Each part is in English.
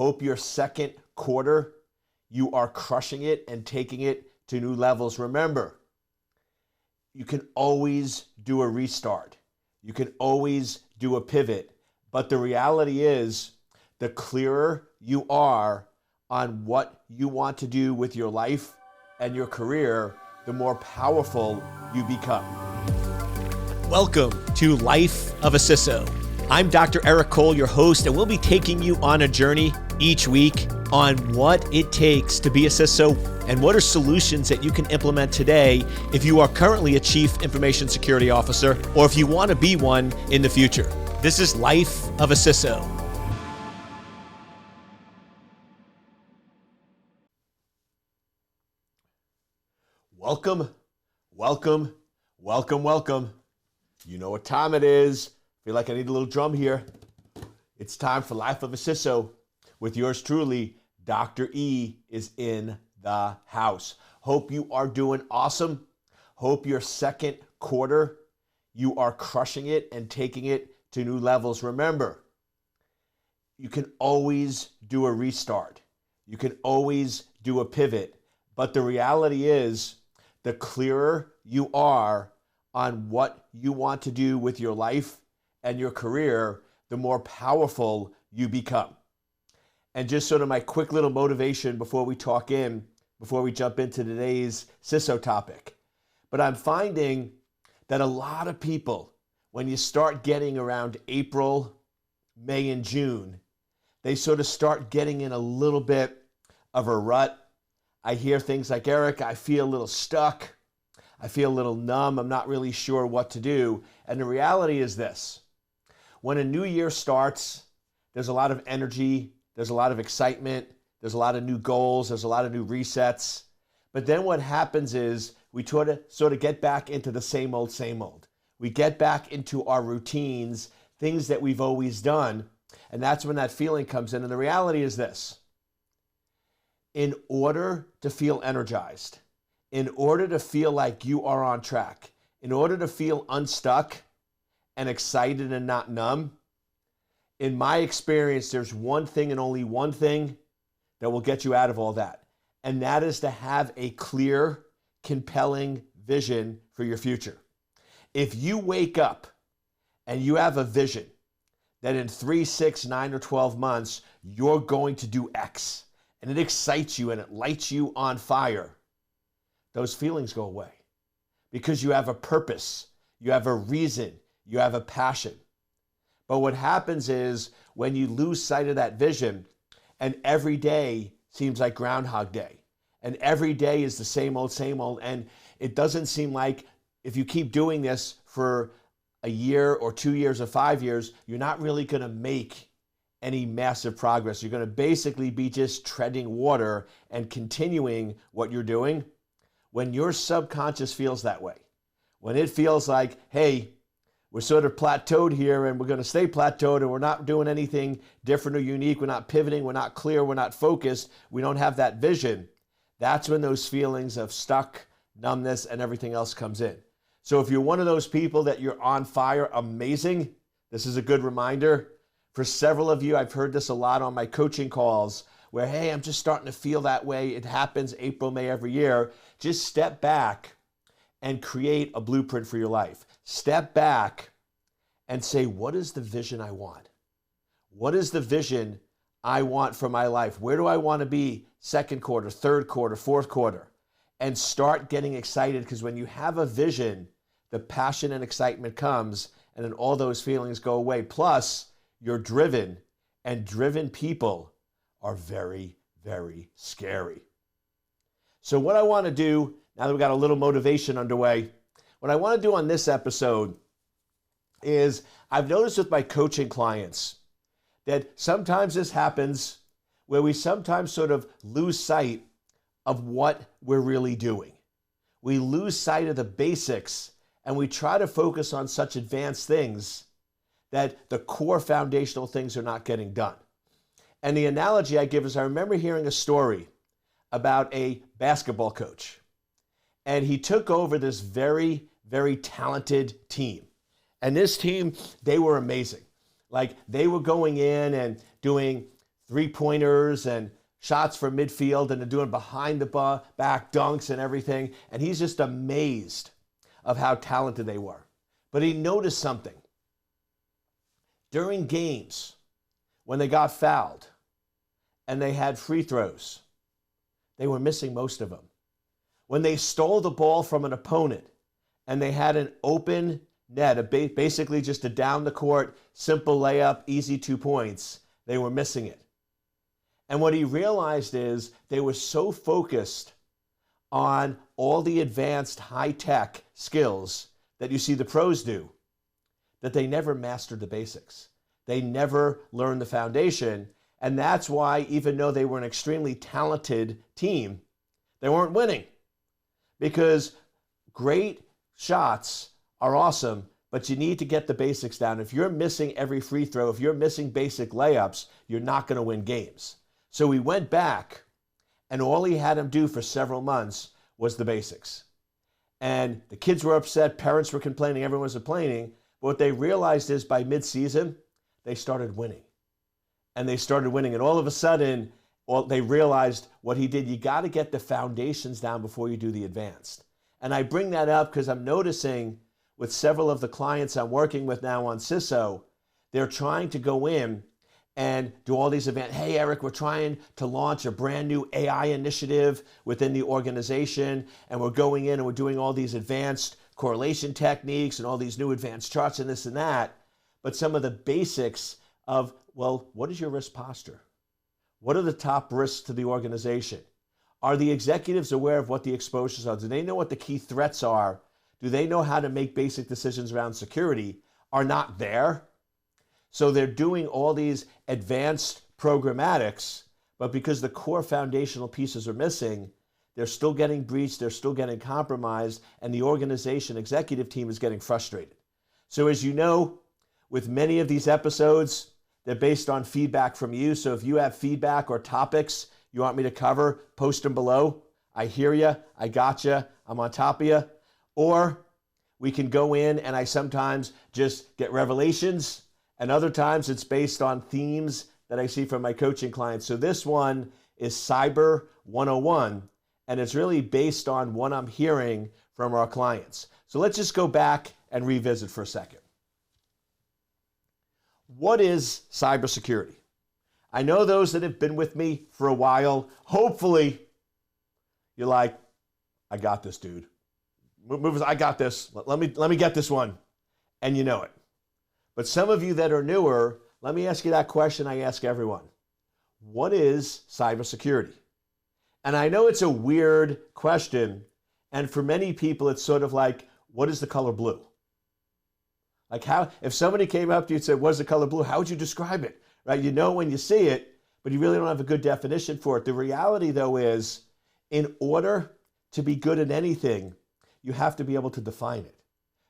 Hope your second quarter, you are crushing it and taking it to new levels. Remember, you can always do a restart. You can always do a pivot. But the reality is, the clearer you are on what you want to do with your life and your career, the more powerful you become. Welcome to Life of a CISO. I'm Dr. Eric Cole, your host, and we'll be taking you on a journey each week on what it takes to be a CISO and what are solutions that you can implement today if you are currently a Chief Information Security Officer or if you want to be one in the future. This is Life of a CISO. Welcome, welcome, welcome, welcome. You know what time it is. Feel like I need a little drum here. It's time for Life of a CISO with yours truly. Dr. E is in the house. Hope you are doing awesome. Hope your second quarter, you are crushing it and taking it to new levels. Remember, you can always do a restart. You can always do a pivot. But the reality is, the clearer you are on what you want to do with your life and your career, the more powerful you become. And just sort of my quick little motivation before we jump into today's CISO topic. But I'm finding that a lot of people, when you start getting around April, May, and June, they sort of start getting in a little bit of a rut. I hear things like, Eric, I feel a little stuck. I feel a little numb. I'm not really sure what to do. And the reality is this. When a new year starts, there's a lot of energy, there's a lot of excitement, there's a lot of new goals, there's a lot of new resets. But then what happens is we sort of get back into the same old, same old. We get back into our routines, things that we've always done, and that's when that feeling comes in. And the reality is this. In order to feel energized, in order to feel like you are on track, in order to feel unstuck and excited and not numb, in my experience, there's one thing and only one thing that will get you out of all that. And that is to have a clear, compelling vision for your future. If you wake up and you have a vision that in 3, 6, 9, or 12 months, you're going to do X, and it excites you and it lights you on fire, those feelings go away because you have a purpose, you have a reason, you have a passion. But what happens is when you lose sight of that vision and every day seems like Groundhog Day and every day is the same old, and it doesn't seem like if you keep doing this for a year or 2 years or 5 years, you're not really going to make any massive progress. You're going to basically be just treading water and continuing what you're doing. When your subconscious feels that way, when it feels like, hey, we're sort of plateaued here and we're going to stay plateaued and we're not doing anything different or unique, we're not pivoting, we're not clear, we're not focused, we don't have that vision, that's when those feelings of stuck, numbness, and everything else comes in. So if you're one of those people that you're on fire, amazing, this is a good reminder. For several of you, I've heard this a lot on my coaching calls where, hey, I'm just starting to feel that way. It happens April, May every year. Just step back and create a blueprint for your life. Step back and say, what is the vision I want? What is the vision I want for my life? Where do I want to be second quarter, third quarter, fourth quarter? And start getting excited, because when you have a vision, the passion and excitement comes and then all those feelings go away. Plus, you're driven, and driven people are very, very scary. So what I want to do, now that we've got a little motivation underway, what I want to do on this episode is I've noticed with my coaching clients that sometimes this happens where we sometimes sort of lose sight of what we're really doing. We lose sight of the basics and we try to focus on such advanced things that the core foundational things are not getting done. And the analogy I give is I remember hearing a story about a basketball coach. And he took over this very, very talented team. And this team, they were amazing. Like, they were going in and doing three-pointers and shots from midfield, and they're doing behind the back dunks and everything. And he's just amazed of how talented they were. But he noticed something. During games, when they got fouled and they had free throws, they were missing most of them. When they stole the ball from an opponent and they had an open net, basically just a down the court, simple layup, easy 2 points, they were missing it. And what he realized is they were so focused on all the advanced high-tech skills that you see the pros do, that they never mastered the basics. They never learned the foundation. And that's why, even though they were an extremely talented team, they weren't winning. Because great shots are awesome, but you need to get the basics down. If you're missing every free throw, if you're missing basic layups, you're not going to win games. So he went back, and all he had him do for several months was the basics. And the kids were upset, parents were complaining, everyone was complaining. But what they realized is by mid-season, they started winning. And they started winning. And all of a sudden, they realized what he did. You got to get the foundations down before you do the advanced. And I bring that up because I'm noticing with several of the clients I'm working with now on CISO, they're trying to go in and do all these events. Hey, Eric, we're trying to launch a brand new AI initiative within the organization, and we're going in and we're doing all these advanced correlation techniques and all these new advanced charts and this and that. But some of the basics of, well, what is your risk posture? What are the top risks to the organization? Are the executives aware of what the exposures are? Do they know what the key threats are? Do they know how to make basic decisions around security? Are not there. So they're doing all these advanced programmatics, but because the core foundational pieces are missing, they're still getting breached, they're still getting compromised, and the organization executive team is getting frustrated. So as you know, with many of these episodes, they're based on feedback from you. So if you have feedback or topics you want me to cover, post them below. I hear you, I got you, I'm on top of you. Or we can go in and I sometimes just get revelations, and other times it's based on themes that I see from my coaching clients. So this one is Cyber 101, and it's really based on what I'm hearing from our clients. So let's just go back and revisit for a second. What is cybersecurity? I know those that have been with me for a while, hopefully you're like, I got this, dude. I got this. Let me get this one. And you know it. But some of you that are newer, let me ask you that question I ask everyone. What is cybersecurity? And I know it's a weird question, and for many people it's sort of like, what is the color blue? Like how, if somebody came up to you and said, what is the color blue? How would you describe it? Right? You know when you see it, but you really don't have a good definition for it. The reality though is, in order to be good at anything, you have to be able to define it.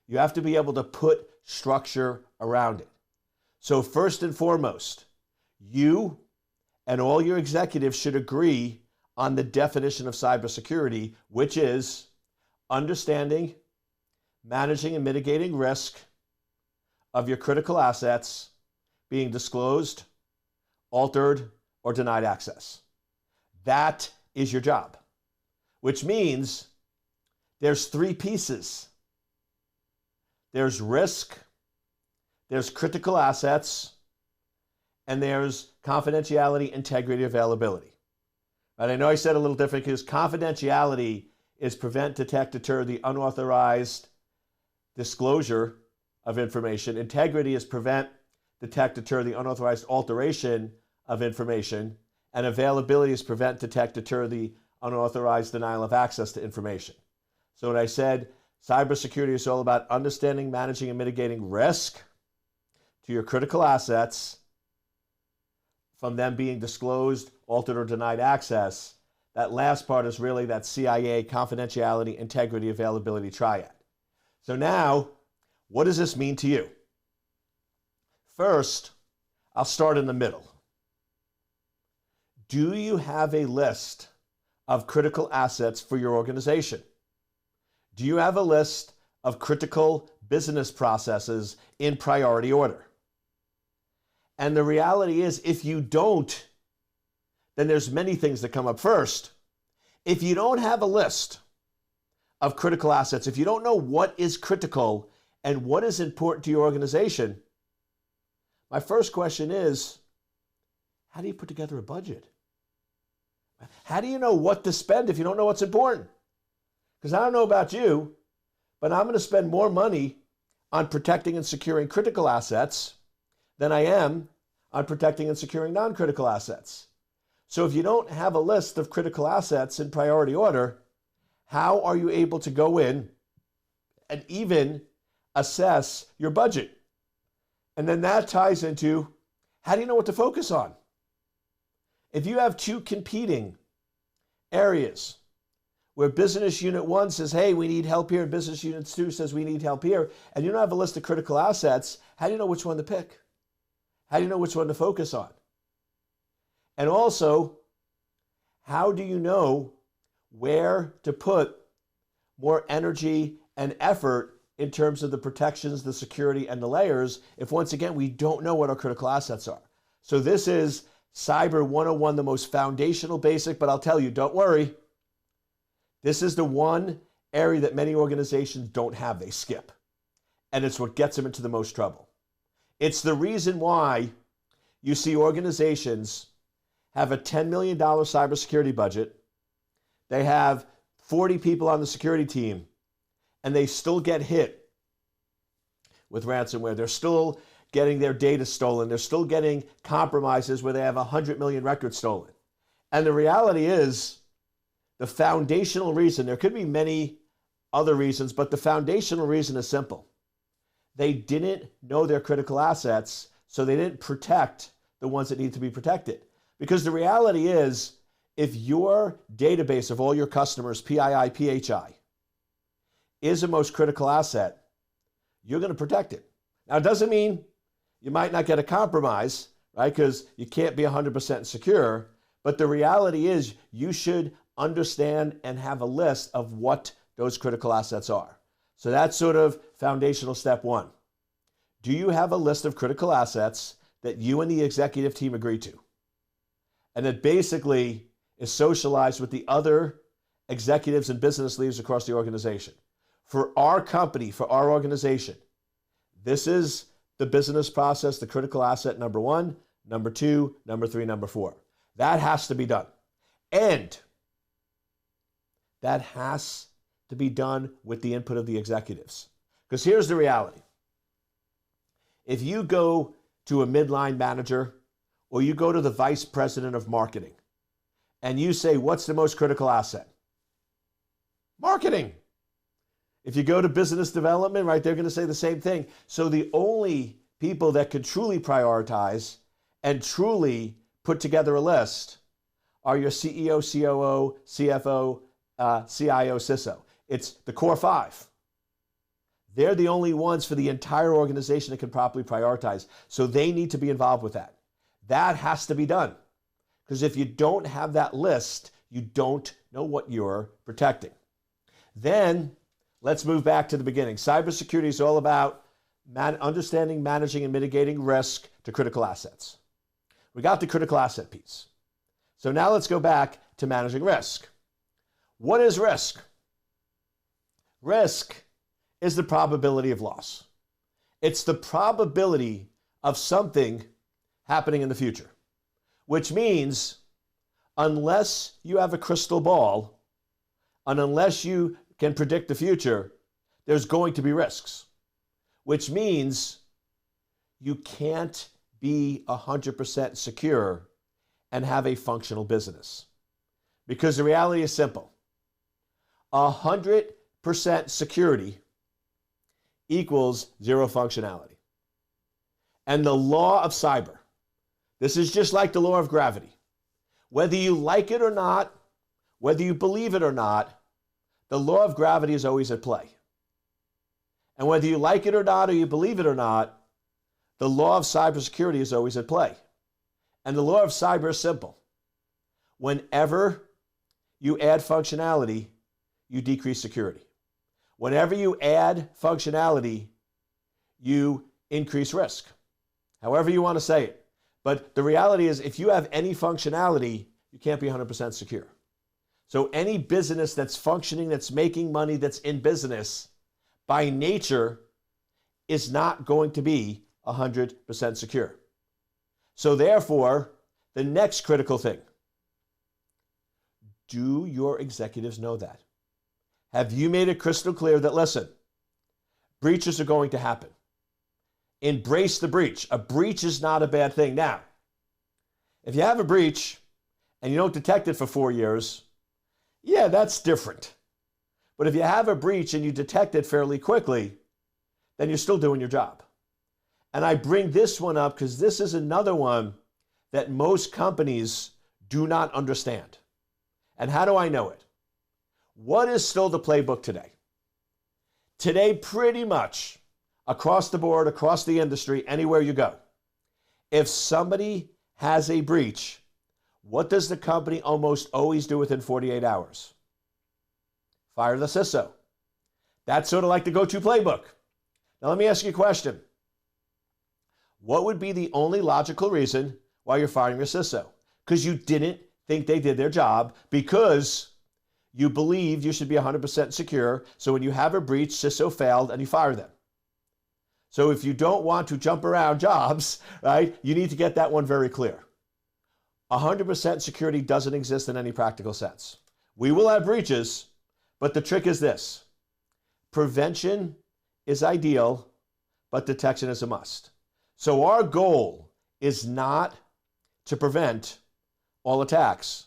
You have to be able to put structure around it. So first and foremost, you and all your executives should agree on the definition of cybersecurity, which is understanding, managing, and mitigating risk of your critical assets being disclosed, altered, or denied access. That is your job, which means there's three pieces. There's risk, there's critical assets, and there's confidentiality, integrity, availability. And I know I said a little different because confidentiality is prevent, detect, deter the unauthorized disclosure of information. Integrity is prevent, detect, deter the unauthorized alteration of information. And availability is prevent, detect, deter the unauthorized denial of access to information. So when I said cybersecurity is all about understanding, managing, and mitigating risk to your critical assets from them being disclosed, altered, or denied access, that last part is really that CIA confidentiality, integrity, availability triad. So now, what does this mean to you? First, I'll start in the middle. Do you have a list of critical assets for your organization? Do you have a list of critical business processes in priority order? And the reality is, if you don't, then there's many things that come up. First, if you don't have a list of critical assets, if you don't know what is critical and what is important to your organization, my first question is, how do you put together a budget? How do you know what to spend if you don't know what's important? Because I don't know about you, but I'm going to spend more money on protecting and securing critical assets than I am on protecting and securing non-critical assets. So if you don't have a list of critical assets in priority order, how are you able to go in and even assess your budget? And then that ties into, how do you know what to focus on? If you have two competing areas where business unit 1 says, hey, we need help here, and business unit 2 says we need help here, and you don't have a list of critical assets, how do you know which one to pick? How do you know which one to focus on? And also, how do you know where to put more energy and effort in terms of the protections, the security, and the layers if, once again, we don't know what our critical assets are? So this is Cyber 101, the most foundational basic, but I'll tell you, don't worry. This is the one area that many organizations don't have, they skip. And it's what gets them into the most trouble. It's the reason why you see organizations have a $10 million cybersecurity budget. They have 40 people on the security team, and they still get hit with ransomware. They're still getting their data stolen. They're still getting compromises where they have 100 million records stolen. And the reality is, the foundational reason, there could be many other reasons, but the foundational reason is simple. They didn't know their critical assets, so they didn't protect the ones that need to be protected. Because the reality is, if your database of all your customers, PII, PHI, is the most critical asset, you're going to protect it. Now, it doesn't mean you might not get a compromise, right? Because you can't be 100% secure. But the reality is, you should understand and have a list of what those critical assets are. So that's sort of foundational step 1. Do you have a list of critical assets that you and the executive team agree to? And that basically is socialized with the other executives and business leaders across the organization. For our company, for our organization, this is the business process, the critical asset number 1, number 2, number 3, number 4. That has to be done. And that has to be done with the input of the executives. Because here's the reality. If you go to a midline manager or you go to the vice president of marketing and you say, what's the most critical asset? Marketing. If you go to business development, right, they're going to say the same thing. So the only people that can truly prioritize and truly put together a list are your CEO, COO, CFO, CIO, CISO. It's the core 5. They're the only ones for the entire organization that can properly prioritize. So they need to be involved with that. That has to be done. Because if you don't have that list, you don't know what you're protecting. Then let's move back to the beginning. Cybersecurity is all about understanding, managing, and mitigating risk to critical assets. We got the critical asset piece. So now let's go back to managing risk. What is risk? Risk is the probability of loss. It's the probability of something happening in the future, which means unless you have a crystal ball and unless you can predict the future, there's going to be risks, which means you can't be 100% secure and have a functional business. Because the reality is simple. 100% security equals 0 functionality. And the law of cyber, this is just like the law of gravity. Whether you like it or not, whether you believe it or not, the law of gravity is always at play. And whether you like it or not, or you believe it or not, the law of cybersecurity is always at play. And the law of cyber is simple. Whenever you add functionality, you decrease security. Whenever you add functionality, you increase risk. However you want to say it. But the reality is, if you have any functionality, you can't be 100% secure. So any business that's functioning, that's making money, that's in business, by nature, is not going to be 100% secure. So therefore, the next critical thing, do your executives know that? Have you made it crystal clear that, listen, breaches are going to happen. Embrace the breach. A breach is not a bad thing. Now, if you have a breach and you don't detect it for 4 years, yeah, that's different. But if you have a breach and you detect it fairly quickly, then you're still doing your job. And I bring this one up because this is another one that most companies do not understand. And how do I know it? What is still the playbook today? Today, pretty much across the board, across the industry, anywhere you go, if somebody has a breach, what does the company almost always do within 48 hours? Fire the CISO. That's sort of like the go-to playbook. Now, let me ask you a question. What would be the only logical reason why you're firing your CISO? Because you didn't think they did their job, because you believe you should be 100% secure. So when you have a breach, CISO failed, and you fire them. So if you don't want to jump around jobs, right, you need to get that one very clear. 100% security doesn't exist in any practical sense. We will have breaches, but the trick is this. Prevention is ideal, but detection is a must. So our goal is not to prevent all attacks.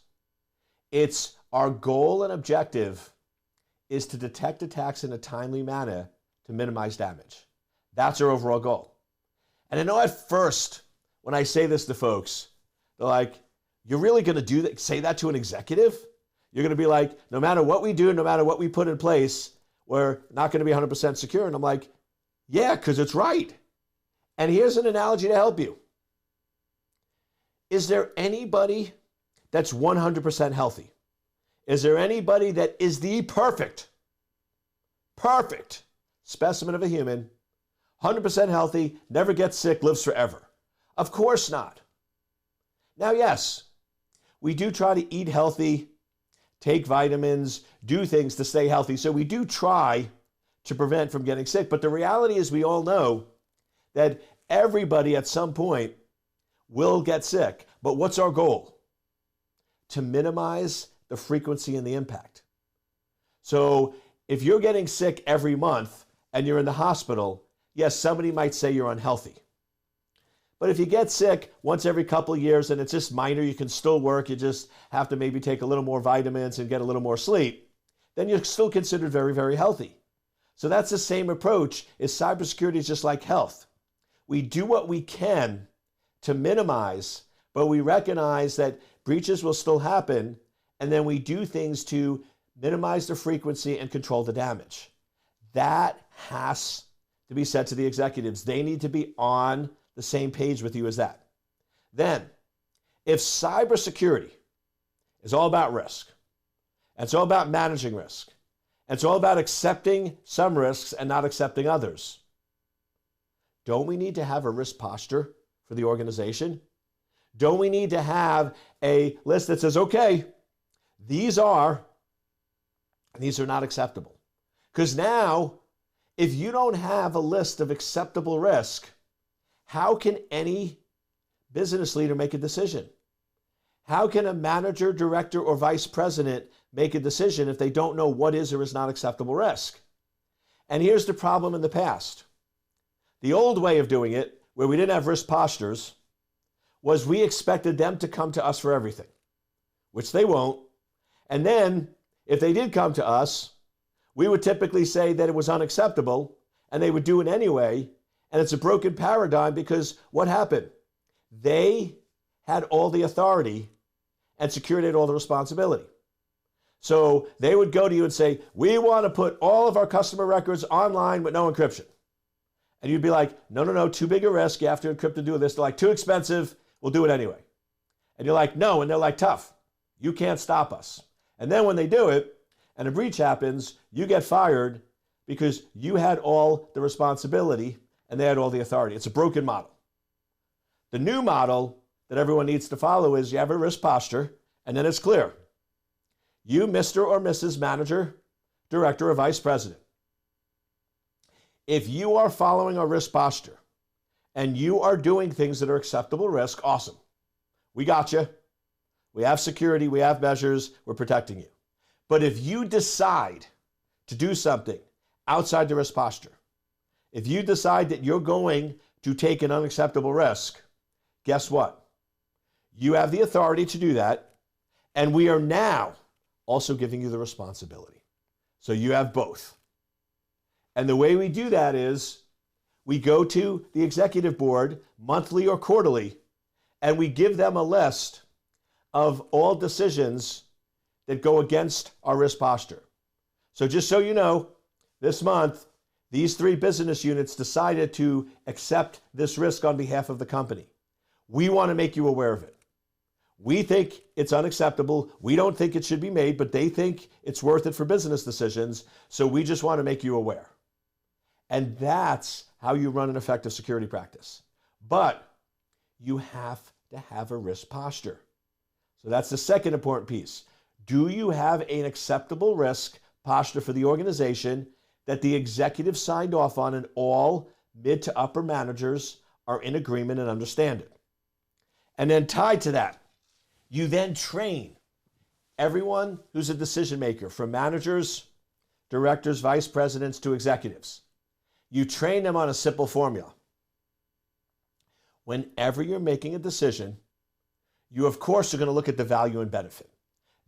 It's our goal and objective is to detect attacks in a timely manner to minimize damage. That's our overall goal. And I know at first, when I say this to folks, they're like, you're really going to do that, say that to an executive? You're going to be like, no matter what we do, no matter what we put in place, we're not going to be 100% secure. And I'm like, yeah, because it's right. And here's an analogy to help you. Is there anybody that's 100% healthy? Is there anybody that is the perfect specimen of a human, 100% healthy, never gets sick, lives forever? Of course not. Now, yes, we do try to eat healthy, take vitamins, do things to stay healthy. So we do try to prevent from getting sick. But the reality is we all know that everybody at some point will get sick. But what's our goal? To minimize the frequency and the impact. So if you're getting sick every month and you're in the hospital, yes, somebody might say you're unhealthy. But if you get sick once every couple of years and it's just minor, you can still work, you just have to maybe take a little more vitamins and get a little more sleep, then you're still considered very, very healthy. So that's the same approach. Is cybersecurity is just like health. We do what we can to minimize, but we recognize that breaches will still happen, and then we do things to minimize the frequency and control the damage. That has to be said to the executives. They need to be on the same page with you as that. Then, if cybersecurity is all about risk, and it's all about managing risk, and it's all about accepting some risks and not accepting others, don't we need to have a risk posture for the organization? Don't we need to have a list that says, okay, these are not acceptable? Because now, if you don't have a list of acceptable risk, how can any business leader make a decision? How can a manager, director, or vice president make a decision if they don't know what is or is not acceptable risk? And here's the problem in the past. The old way of doing it, where we didn't have risk postures, was we expected them to come to us for everything, which they won't. And then, if they did come to us, we would typically say that it was unacceptable, and they would do it anyway. And it's a broken paradigm, because what happened? They had all the authority and security had all the responsibility. So they would go to you and say, we want to put all of our customer records online with no encryption. And you'd be like, no, too big a risk. You have to encrypt and do this. They're like, too expensive. We'll do it anyway. And you're like, no. And they're like, tough. You can't stop us. And then when they do it and a breach happens, you get fired because you had all the responsibility and they had all the authority. It's a broken model. The new model that everyone needs to follow is you have a risk posture And then it's clear. You, Mr. or Mrs. Manager, Director, or Vice President, if you are following our risk posture and you are doing things that are acceptable risk, awesome. We got you. We have security. We have measures. We're protecting you. But if you decide to do something outside the risk posture, if you decide that you're going to take an unacceptable risk, guess what? You have the authority to do that, and we are now also giving you the responsibility. So you have both. And the way we do that is we go to the executive board monthly or quarterly, and we give them a list of all decisions that go against our risk posture. So just so you know, this month, these 3 business units decided to accept this risk on behalf of the company. We want to make you aware of it. We think it's unacceptable. We don't think it should be made, but they think it's worth it for business decisions. So we just want to make you aware. And that's how you run an effective security practice. But you have to have a risk posture. So that's the second important piece. Do you have an acceptable risk posture for the organization that the executive signed off on and all mid to upper managers are in agreement and understand it? And then tied to that, you then train everyone who's a decision maker, from managers, directors, vice presidents to executives. You train them on a simple formula. Whenever you're making a decision, you of course are going to look at the value and benefit.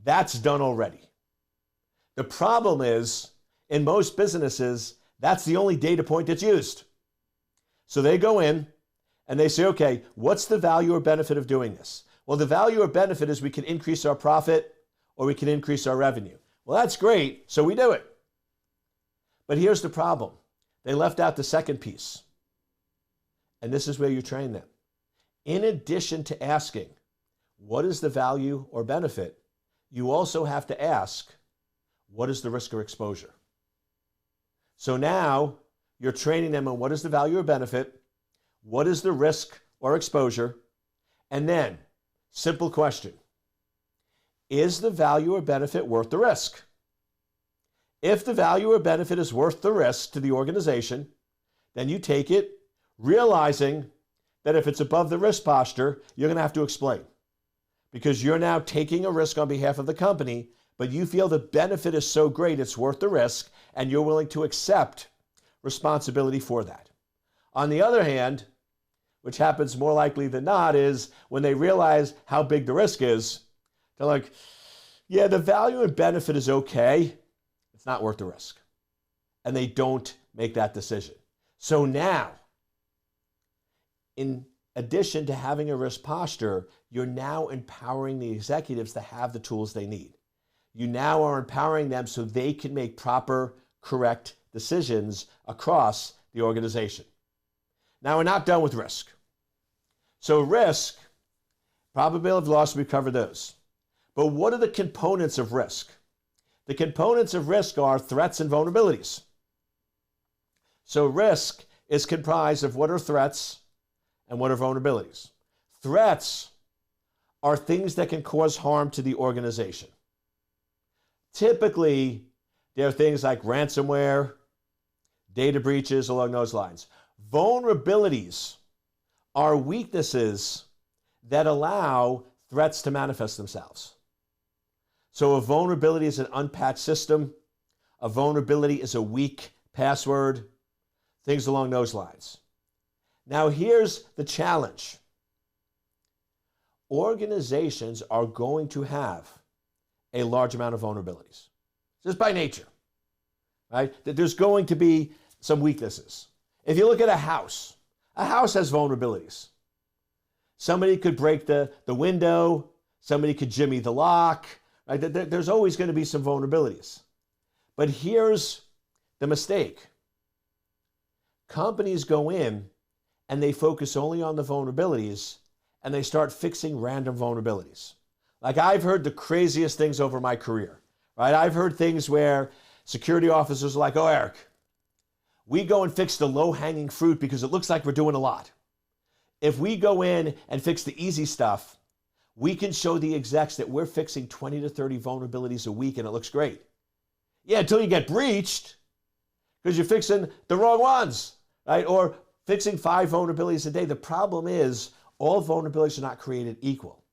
That's done already. The problem is, in most businesses, that's the only data point that's used. So they go in and they say, okay, what's the value or benefit of doing this? Well, the value or benefit is we can increase our profit or we can increase our revenue. Well, that's great, so we do it. But here's the problem. They left out the second piece. And this is where you train them. In addition to asking, what is the value or benefit, you also have to ask, what is the risk or exposure? So now you're training them on what is the value or benefit, what is the risk or exposure, and then, simple question, is the value or benefit worth the risk? If the value or benefit is worth the risk to the organization, then you take it, realizing that if it's above the risk posture, you're going to have to explain. Because you're now taking a risk on behalf of the company, but you feel the benefit is so great it's worth the risk, and you're willing to accept responsibility for that. On the other hand, which happens more likely than not, is when they realize how big the risk is, they're like, yeah, the value and benefit is okay. It's not worth the risk. And they don't make that decision. So now, in addition to having a risk posture, you're now empowering the executives to have the tools they need. You now are empowering them so they can make proper, correct decisions across the organization. Now, we're not done with risk. So risk, probability of loss, we've covered those. But what are the components of risk? The components of risk are threats and vulnerabilities. So risk is comprised of what are threats and what are vulnerabilities. Threats are things that can cause harm to the organization. Typically, there are things like ransomware, data breaches, along those lines. Vulnerabilities are weaknesses that allow threats to manifest themselves. So a vulnerability is an unpatched system. A vulnerability is a weak password, things along those lines. Now here's the challenge. Organizations are going to have a large amount of vulnerabilities, just by nature, right? That there's going to be some weaknesses. If you look at a house has vulnerabilities. Somebody could break the window, somebody could jimmy the lock, right? There's always going to be some vulnerabilities. But here's the mistake. Companies go in and they focus only on the vulnerabilities and they start fixing random vulnerabilities. Like I've heard the craziest things over my career, right? I've heard things where security officers are like, oh, Eric, we go and fix the low-hanging fruit because it looks like we're doing a lot. If we go in and fix the easy stuff, We can show the execs that we're fixing 20 to 30 vulnerabilities a week and it looks great. Yeah, until you get breached because you're fixing the wrong ones, right? Or fixing 5 vulnerabilities a day. The problem is all vulnerabilities are not created equal.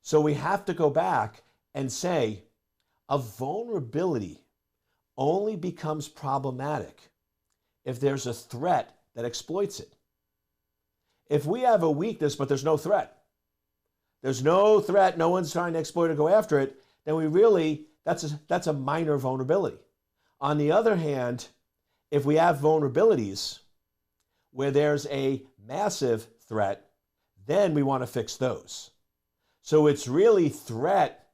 So we have to go back and say a vulnerability only becomes problematic if there's a threat that exploits it. If we have a weakness but there's no threat, no one's trying to exploit or go after it, then that's a minor vulnerability. On the other hand, if we have vulnerabilities where there's a massive threat, then we want to fix those. So it's really threat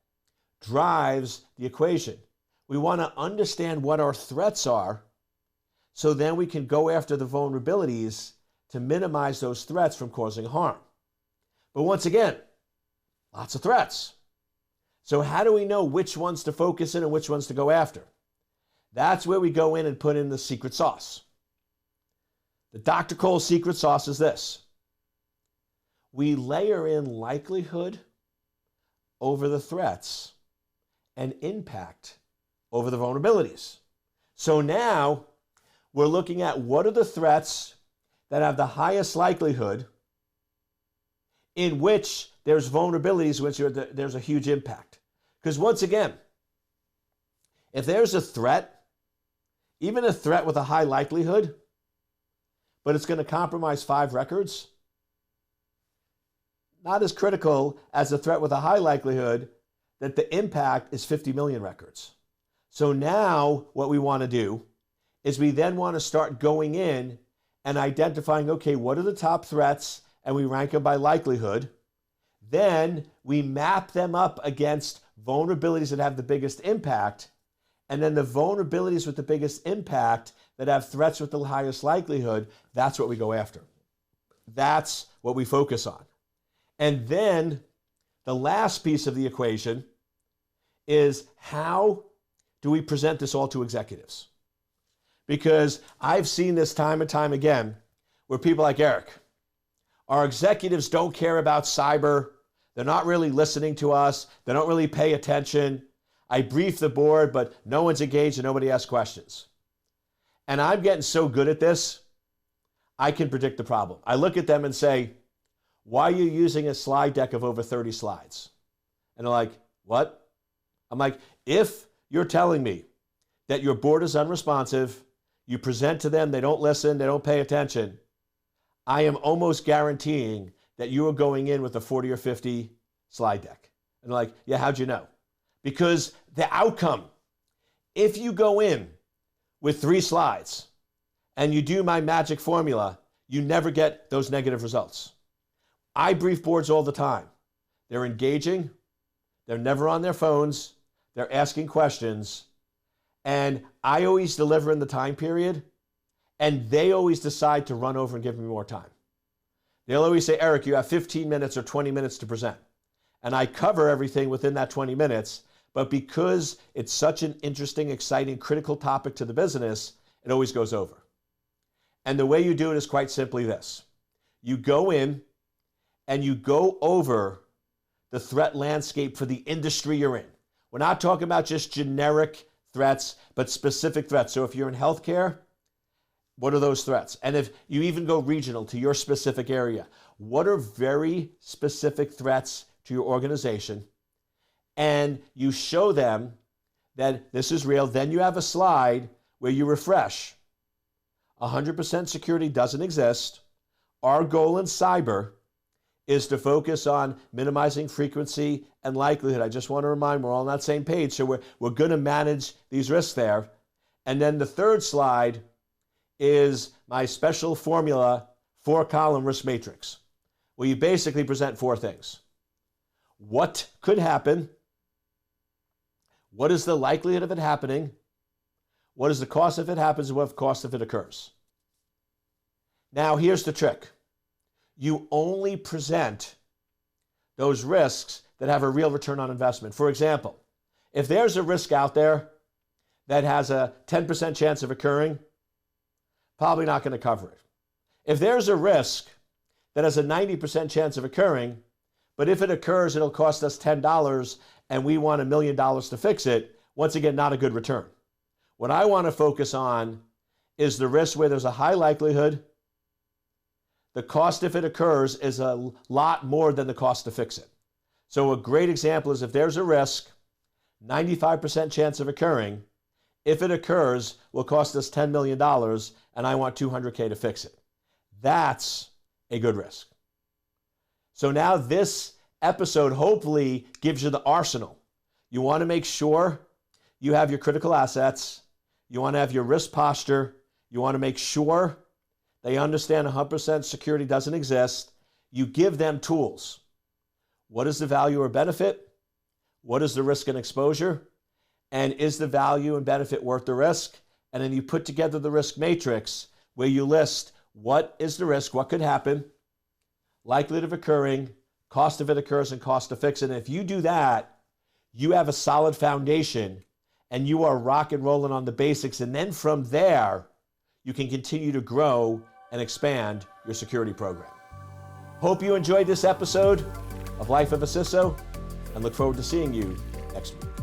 drives the equation. We want to understand what our threats are so then we can go after the vulnerabilities to minimize those threats from causing harm. But once again, lots of threats. So how do we know which ones to focus in and which ones to go after? That's where we go in and put in the secret sauce. The Dr. Cole secret sauce is this. We layer in likelihood over the threats and impact over the vulnerabilities. So now we're looking at what are the threats that have the highest likelihood in which there's vulnerabilities, which there's a huge impact. Because once again, if there's a threat, even a threat with a high likelihood, but it's going to compromise 5 records, not as critical as a threat with a high likelihood that the impact is 50 million records. So now what we want to do is we then want to start going in and identifying, okay, what are the top threats? And we rank them by likelihood. Then we map them up against vulnerabilities that have the biggest impact. And then the vulnerabilities with the biggest impact that have threats with the highest likelihood, that's what we go after. That's what we focus on. And then the last piece of the equation is how do we present this all to executives? Because I've seen this time and time again where people like Eric, our executives don't care about cyber. They're not really listening to us. They don't really pay attention. I brief the board, but no one's engaged and nobody asks questions. And I'm getting so good at this, I can predict the problem. I look at them and say, why are you using a slide deck of over 30 slides? And they're like, what? I'm like, if you're telling me that your board is unresponsive, you present to them, they don't listen, they don't pay attention, I am almost guaranteeing that you are going in with a 40 or 50 slide deck. And they're like, yeah, how'd you know? Because the outcome, if you go in with 3 slides and you do my magic formula, you never get those negative results. I brief boards all the time. They're engaging, they're never on their phones, they're asking questions, and I always deliver in the time period, and they always decide to run over and give me more time. They'll always say, Eric, you have 15 minutes or 20 minutes to present. And I cover everything within that 20 minutes, but because it's such an interesting, exciting, critical topic to the business, it always goes over. And the way you do it is quite simply this. You go in and you go over the threat landscape for the industry you're in. We're not talking about just generic threats, but specific threats. So if you're in healthcare, what are those threats? And if you even go regional to your specific area, what are very specific threats to your organization? And you show them that this is real. Then you have a slide where you refresh. 100% security doesn't exist. Our goal in cyber is to focus on minimizing frequency and likelihood. I just want to remind we're all on that same page, so we're going to manage these risks there. And then the third slide is my special formula 4-column risk matrix, where you basically present 4 things. What could happen? What is the likelihood of it happening? What is the cost if it happens, and what the cost if it occurs? Now, here's the trick. You only present those risks that have a real return on investment. For example, if there's a risk out there that has a 10% chance of occurring, probably not going to cover it. If there's a risk that has a 90% chance of occurring, But if it occurs, it'll cost us $10 and we want $1 million to fix it. Once again, not a good return. What I want to focus on is the risk where there's a high likelihood. The cost if it occurs is a lot more than the cost to fix it. So a great example is if there's a risk, 95% chance of occurring, if it occurs, will cost us $10 million and I want $200K to fix it. That's a good risk. So now this episode hopefully gives you the arsenal. You want to make sure you have your critical assets. You want to have your risk posture. You want to make sure they understand 100% security doesn't exist. You give them tools. What is the value or benefit? What is the risk and exposure? And is the value and benefit worth the risk? And then you put together the risk matrix where you list what is the risk, what could happen, likelihood of occurring, cost if it occurs, and cost to fix it. And if you do that, you have a solid foundation and you are rock and rolling on the basics. And then from there, you can continue to grow and expand your security program. Hope you enjoyed this episode of Life of a CISO and look forward to seeing you next week.